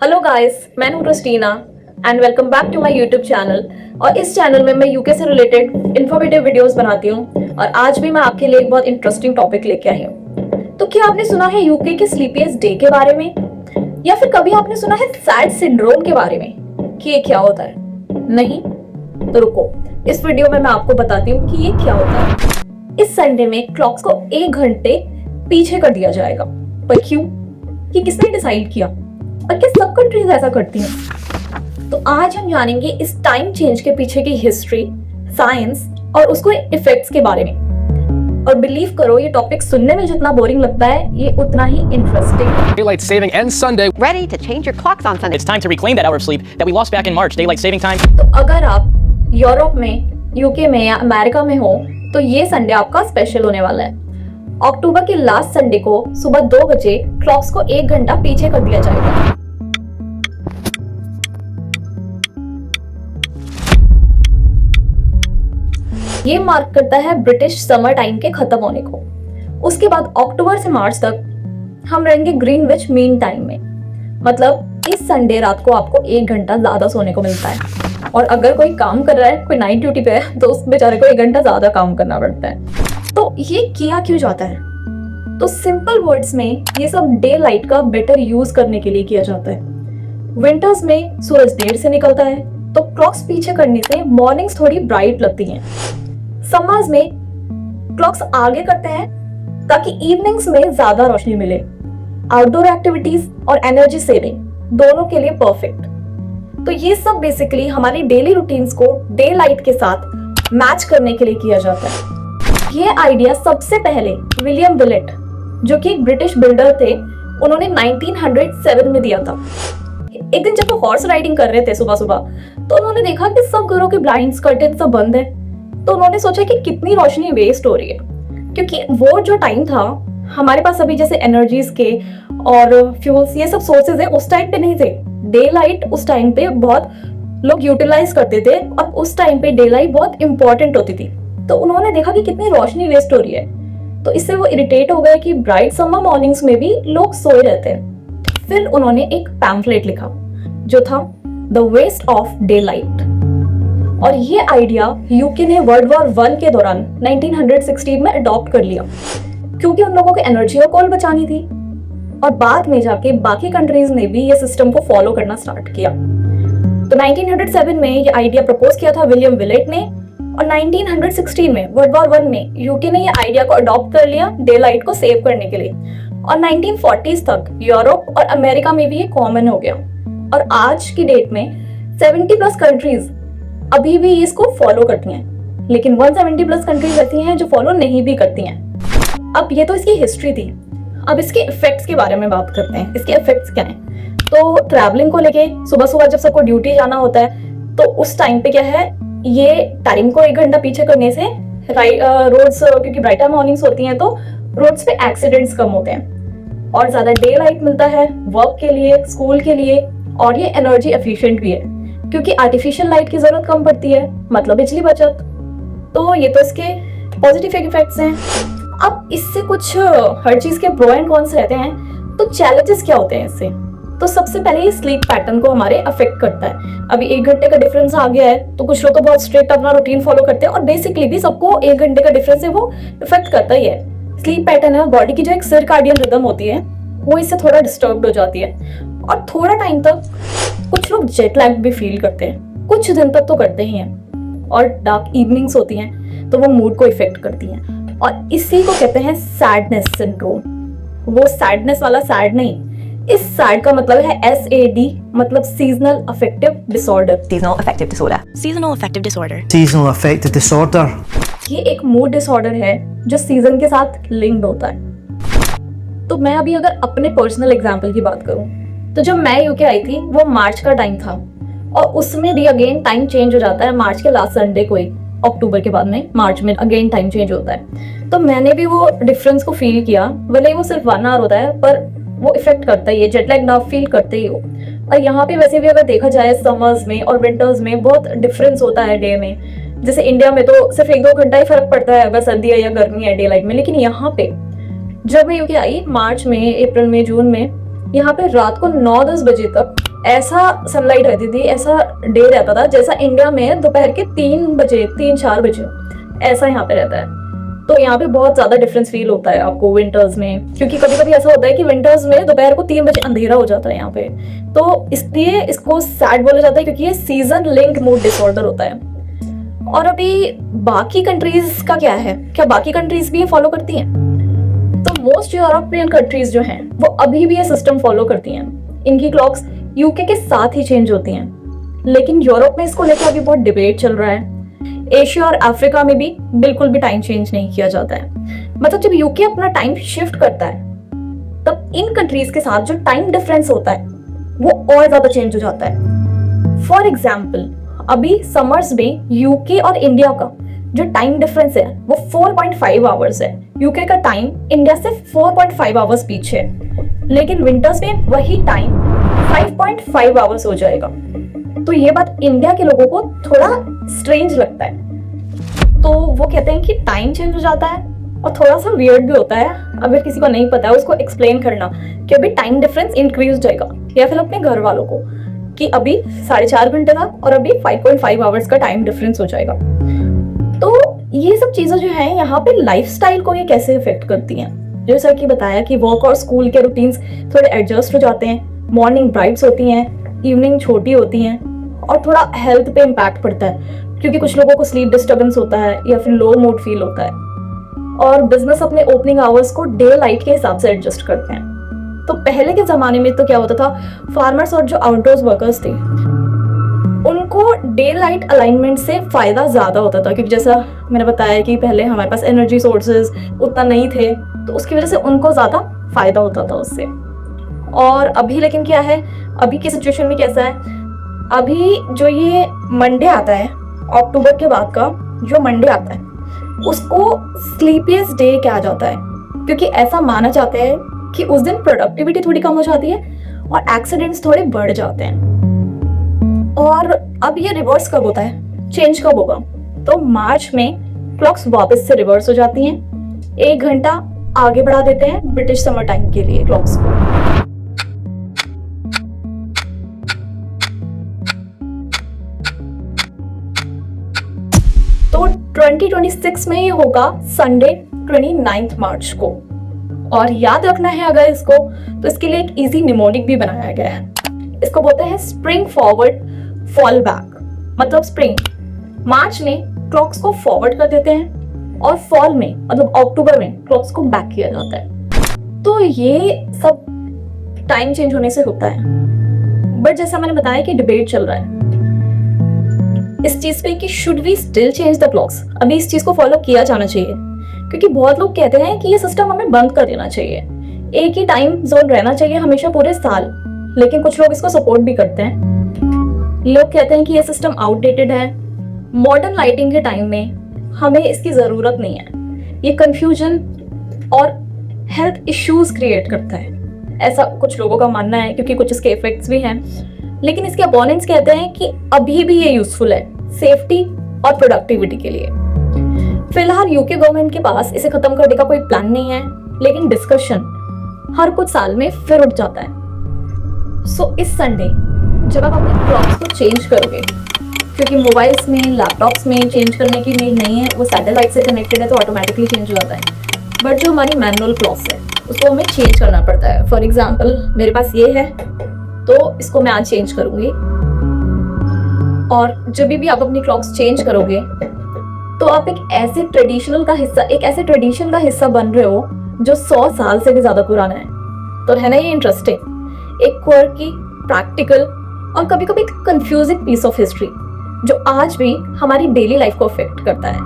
Hello guys, मैं हूं Christina and welcome back to my YouTube channel. और इस चैनल में मैं यूके से रिलेटेड इंफॉर्मेटिव वीडियोस बनाती हूं और आज भी मैं आपके लिए एक बहुत इंटरेस्टिंग टॉपिक लेके आई हूं। तो क्या आपने सुना है यूके के स्लीपीएस्ट डे के बारे में, या फिर कभी आपने सुना है सैड सिंड्रोम के बारे में कि ये क्या होता है? नहीं? तो रुको, इस वीडियो में मैं आपको बताती हूँ कि ये क्या होता है। इस संडे में क्लॉक्स को 1 घंटे पीछे कर दिया जाएगा, पर क्यों? कि किसने डिसाइड किया और क्या सब कंट्रीज ऐसा करती हैं? तो आज हम जानेंगे इस टाइम चेंज के पीछे की हिस्ट्री, साइंस और उसको इफेक्ट्स के बारे में। और बिलीव करो, ये टॉपिक सुनने में जितना बोरिंग लगता है, ये उतना ही interesting. Daylight saving ends Sunday. Ready to change your clocks on Sunday. It's time to reclaim that hour of sleep that we lost back in March. Daylight saving time. तो अगर आप यूरोप में, UK में या America में हो तो ये संडे आपका स्पेशल होने वाला है। अक्टूबर के लास्ट संडे को सुबह 2 बजे क्लॉक्स को 1 घंटा पीछे कर दिया जाएगा। ये मार्क करता है ब्रिटिश समर टाइम के खत्म होने को। उसके बाद अक्टूबर से मार्च तक हम रहेंगे ग्रीनविच मीन टाइम में। मतलब इस संडे रात को आपको 1 घंटा ज्यादा सोने को मिलता है। और अगर कोई काम कर रहा है, कोई नाइट ड्यूटी पे है, तो उस बेचारे को 1 घंटा ज्यादा काम करना पड़ता है। तो ये किया क्यों जाता है? तो सिंपल वर्ड्स में ये सब डे लाइट का बेटर यूज करने के लिए किया जाता है। विंटर्स में सूरज देर से निकलता है, तो क्लॉक्स पीछे करने से मॉर्निंग्स थोड़ी ब्राइट लगती हैं। समर्स में क्लॉक्स आगे करते हैं ताकि इवनिंग्स में ज्यादा रोशनी मिले। आउटडोर एक्टिविटीज और एनर्जी सेविंग दोनों के लिए परफेक्ट। तो ये सब बेसिकली हमारी डेली रूटीन्स को डे लाइट के साथ मैच करने के लिए किया जाता है। ये आइडिया सबसे पहले विलियम विलेट, जो कि एक ब्रिटिश बिल्डर थे, उन्होंने 1907 में दिया था। एक दिन जब वो हॉर्स राइडिंग कर रहे थे सुबह सुबह, तो उन्होंने देखा कि सब घरों के ब्लाइंड्स, कर्टेन सब बंद है। तो उन्होंने सोचा कि कितनी रोशनी वेस्ट हो रही है, क्योंकि वो जो टाइम था, हमारे पास अभी जैसे एनर्जीज के और फ्यूल्स, ये सब सोर्सेज है, उस टाइम पे नहीं थे। डे लाइट उस टाइम पे बहुत लोग यूटिलाइज करते थे और उस टाइम पे डे लाइट बहुत इंपॉर्टेंट होती थी। तो उन्होंने देखा कि कितनी रोशनी वेस्ट हो रही है, तो इससे वो इरिटेट हो गए कि ब्राइट समर मॉर्निंग्स में भी लोग सोए रहते हैं। फिर उन्होंने एक पैम्फलेट लिखा जो था the waste of daylight. और ये आइडिया यूके ने वर्ल्ड वॉर 1 के दौरान 1916 में अडॉप्ट कर लिया, क्योंकि उन लोगों को एनर्जी और कोल बचानी थी। और बाद में जाके बाकी कंट्रीज ने भी ये सिस्टम को फॉलो करना स्टार्ट किया। तो 1907 में ये आइडिया प्रपोज किया था विलियम विलेट ने, और 1916 में वर्ल्ड वॉर 1 में यूके ने ये आइडिया को अडॉप्ट कर लिया डे लाइट को सेव करने के लिए। और 1940s तक यूरोप और अमेरिका में भी ये कॉमन हो गया। और आज की डेट में 70+ कंट्रीज अभी भी इसको फॉलो करती हैं, लेकिन 170+ कंट्रीज ऐसी हैं जो फॉलो नहीं भी करती हैं। अब ये तो इसकी हिस्ट्री थी। अब इसके इफेक्ट्स के बारे में बात करते हैं। इसके इफेक्ट्स क्या हैं? तो ट्रैवलिंग को लेके सुबह सुबह जब सबको ड्यूटी जाना होता है, तो उस टाइम पे क्या है, ये टाइम को 1 घंटा पीछे करने से रोड्स, क्योंकि ब्राइटर मॉर्निंग्स होती हैं, तो रोड्स पे एक्सीडेंट्स कम होते हैं और ज्यादा डे लाइट मिलता है वर्क के लिए, स्कूल के लिए। और ये एनर्जी एफिशिएंट भी है, क्योंकि आर्टिफिशियल लाइट की जरूरत कम पड़ती है, मतलब बिजली बचत। तो ये तो इसके पॉजिटिव इफेक्ट्स हैं। अब इससे कुछ हर चीज के प्रो एंड कॉन्स रहते हैं। तो चैलेंजेस क्या होते हैं इससे? तो सबसे पहले ये स्लीप पैटर्न को हमारे अफेक्ट करता है। अभी 1 घंटे का डिफरेंस आ गया है, तो कुछ लोग तो बहुत स्ट्रिक्ट अपना रूटीन फॉलो करते हैं, और बेसिकली भी सबको 1 घंटे का डिफरेंस है वो इफेक्ट करता ही है। स्लीप पैटर्न है, बॉडी की जो एक सर्काडियन रिदम होती है, वो इससे थोड़ा डिस्टर्ब हो जाती है। और थोड़ा टाइम तक कुछ लोग जेट लैग भी फील करते हैं, कुछ दिन तक तो करते ही हैं। और डार्क इवनिंग्स होती हैं, तो वो मूड को इफेक्ट करती हैं। और इसी को कहते हैं सैडनेस सिंड्रोम। वो सैडनेस वाला सैड नहीं, इस सैड का मतलब है SAD, मतलब seasonal affective disorder. Seasonal affective disorder. Seasonal affective disorder. Seasonal affective disorder. ये एक मूड डिसऑर्डर है जो सीजन के साथ लिंक्ड होता है। तो मैं अभी अगर अपने पर्सनल एग्जांपल की बात करूं, तो जब मैं यूके आई थी वो मार्च का टाइम था, और उसमें भी अगेन टाइम चेंज हो जाता है मार्च के लास्ट संडे को ही। अक्टूबर के बाद में मार्च में अगेन टाइम चेंज होता है। तो मैंने भी वो डिफरेंस को फील किया। भले ही वो सिर्फ 1 आवर होता है, पर वो इफेक्ट करता ही है, जेट लैग ना फील करते ही हो। और यहाँ पे वैसे भी अगर देखा जाए, समर्स में और विंटर्स में बहुत डिफरेंस होता है डे में। जैसे इंडिया में तो सिर्फ 1-2 घंटा ही फर्क पड़ता है अगर सर्दी है या गर्मी है डे लाइट में, लेकिन यहाँ पे जब मैं यूके आई मार्च में, अप्रैल में, जून में, यहाँ पे रात को 9-10 बजे तक ऐसा सनलाइट रहती थी, ऐसा डे रहता था जैसा इंडिया में दोपहर के 3 बजे 3-4 बजे ऐसा यहाँ पे रहता है। तो यहाँ पे बहुत ज्यादा डिफरेंस फील होता है आपको विंटर्स में, क्योंकि कभी कभी ऐसा होता है कि विंटर्स में दोपहर को 3 बजे अंधेरा हो जाता है यहाँ पे। तो इसलिए इसको सैड बोला जाता है, क्योंकि ये सीजन लिंक मूड डिसऑर्डर होता है। और अभी बाकी कंट्रीज का क्या है, क्या बाकी कंट्रीज भी ये फॉलो करती हैं? तो मोस्ट यूरोपियन कंट्रीज जो हैं वो अभी भी ये सिस्टम फॉलो करती हैं। इनकी क्लॉक्स यूके के साथ ही चेंज होती हैं, लेकिन यूरोप में इसको लेकर अभी बहुत डिबेट चल रहा है। एशिया और अफ्रीका में भी बिल्कुल भी टाइम चेंज नहीं किया जाता है। मतलब जब यूके अपना टाइम शिफ्ट करता है तब इन कंट्रीज के साथ जो टाइम डिफरेंस होता है वो और ज्यादा चेंज हो जाता है। फॉर एग्जाम्पल अभी समर्स में यूके और इंडिया का जो टाइम डिफरेंस है वो 4.5 आवर्स है। यूके का टाइम इंडिया से 4.5 आवर्स पीछे है, लेकिन विंटर्स में वही टाइम 5.5 आवर्स हो जाएगा। तो ये बात इंडिया के लोगों को थोड़ा स्ट्रेंज लगता है। तो वो कहते हैं कि टाइम चेंज हो जाता है और थोड़ा सा वियर्ड भी होता है। अगर किसी को नहीं पता है उसको एक्सप्लेन करना कि अभी टाइम डिफरेंस इंक्रीज हो जाएगा, या फिर अपने घर वालों को कि अभी 4.5 घंटे का और अभी 5.5 आवर्स का टाइम डिफरेंस हो जाएगा। तो ये सब चीजें जो है यहाँ पे लाइफस्टाइल को ये कैसे इफेक्ट करती हैं। जैसा कि बताया कि वर्क और स्कूल के रूटीन्स थोड़े एडजस्ट हो जाते हैं, मॉर्निंग ब्राइट्स होती हैं, इवनिंग छोटी होती हैं, और थोड़ा हेल्थ पे इम्पैक्ट पड़ता है क्योंकि कुछ लोगों को स्लीप डिस्टर्बेंस होता है या फिर लो मूड फील होता है। और बिजनेस अपने ओपनिंग आवर्स को डे लाइट के हिसाब से एडजस्ट करते हैं। तो पहले के जमाने में तो क्या होता था, फार्मर्स और जो आउटडोर्स वर्कर्स थे उनको डे लाइट अलाइनमेंट से फायदा ज्यादा होता था, क्योंकि जैसा मैंने बताया कि पहले हमारे पास एनर्जी सोर्सेज उतना नहीं थे, तो उसकी वजह से उनको ज्यादा फायदा होता था उससे। और अभी लेकिन क्या है, अभी की सिचुएशन में कैसा है, अभी जो ये मंडे आता है, अक्टूबर के बाद का जो मंडे आता है उसको स्लीपियस्ट डे कहा जाता है, क्योंकि ऐसा माना जाता है कि उस दिन प्रोडक्टिविटी थोड़ी कम हो जाती है और एक्सीडेंट्स थोड़े बढ़ जाते हैं। और अब ये रिवर्स कब होता है, चेंज कब होगा? तो मार्च में क्लॉक्स वापस से रिवर्स हो जाती हैं, 1 घंटा आगे बढ़ा देते हैं ब्रिटिश समर टाइम के लिए क्लॉक्स को। तो 2026 में ये होगा संडे 29 मार्च को। और याद रखना है अगर इसको, तो इसके लिए एक इजी निमोनिक भी बनाया गया है। इसको बोलते हैं स्प्रिंग फॉरवर्ड फॉल बैक। मतलब स्प्रिंग मार्च में क्लॉक्स को फॉरवर्ड कर देते हैं और फॉल में मतलब अक्टूबर में क्लॉक्स को बैक किया जाता है। तो ये सब टाइम चेंज होने से होता है। बट जैसा मैंने बताया कि डिबेट चल रहा है इस चीज पे कि should we still change the clocks. अभी इस चीज को फॉलो किया जाना चाहिए, क्योंकि बहुत लोग कहते हैं कि ये सिस्टम हमें बंद कर देना चाहिए, एक ही टाइम जोन रहना चाहिए हमेशा पूरे साल। लेकिन कुछ लोग इसको सपोर्ट भी करते हैं। लोग कहते हैं कि ये सिस्टम आउटडेटेड है, मॉडर्न लाइटिंग के टाइम में हमें इसकी जरूरत नहीं है, ये कंफ्यूजन और हेल्थ इश्यूज क्रिएट करता है, ऐसा कुछ लोगों का मानना है, क्योंकि कुछ इसके इफेक्ट्स भी हैं। लेकिन इसके अपोनेंट्स कहते हैं कि अभी भी ये यूजफुल है सेफ्टी और प्रोडक्टिविटी के लिए। फिलहाल यूके गवर्नमेंट के पास इसे खत्म करने का कोई प्लान नहीं है, लेकिन डिस्कशन हर कुछ साल में फिर उठ जाता है। सो इस संडे जब आप अपने क्लॉक्स को चेंज करोगे, क्योंकि मोबाइल्स में लैपटॉप्स में चेंज करने की नीड नहीं है, वो सैटेलाइट से कनेक्टेड है तो ऑटोमेटिकली चेंज हो जाता है। बट जो हमारी मैनुअल क्लॉक्स है उसको हमें चेंज करना पड़ता है। फॉर एग्जाम्पल मेरे पास ये है, तो इसको मैं आज चेंज करूंगी। और जब भी आप अपनी क्लॉक्स चेंज करोगे तो आप एक ऐसे ट्रेडिशन का हिस्सा बन रहे हो जो 100 साल से भी ज्यादा पुराना है। तो है ना ये इंटरेस्टिंग, एक क्वर्की, प्रैक्टिकल और कभी कभी कंफ्यूजिंग पीस ऑफ हिस्ट्री जो आज भी हमारी डेली लाइफ को अफेक्ट करता है।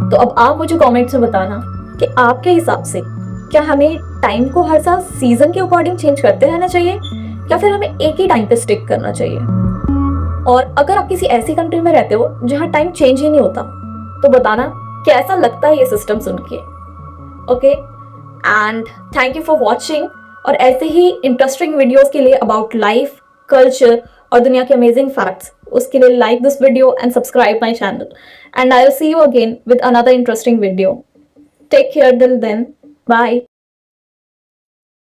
तो अब आप मुझे कमेंट्स में बताना कि आपके हिसाब से क्या हमें टाइम को हर साल सीजन के अकॉर्डिंग चेंज करते रहना चाहिए या फिर हमें एक ही टाइम पे स्टिक करना चाहिए। और अगर आप किसी ऐसी कंट्री में रहते हो जहां टाइम चेंज ही नहीं होता तो बताना कैसा लगता है ये सिस्टम सुन के। Okay, and thank you for watching. और ऐसे ही इंटरेस्टिंग वीडियोस के लिए अबाउट लाइफ, कल्चर और दुनिया के अमेजिंग फैक्ट्स, उसके लिए like this video and subscribe my channel, and I will see you again with another interesting video. Take care till then, bye.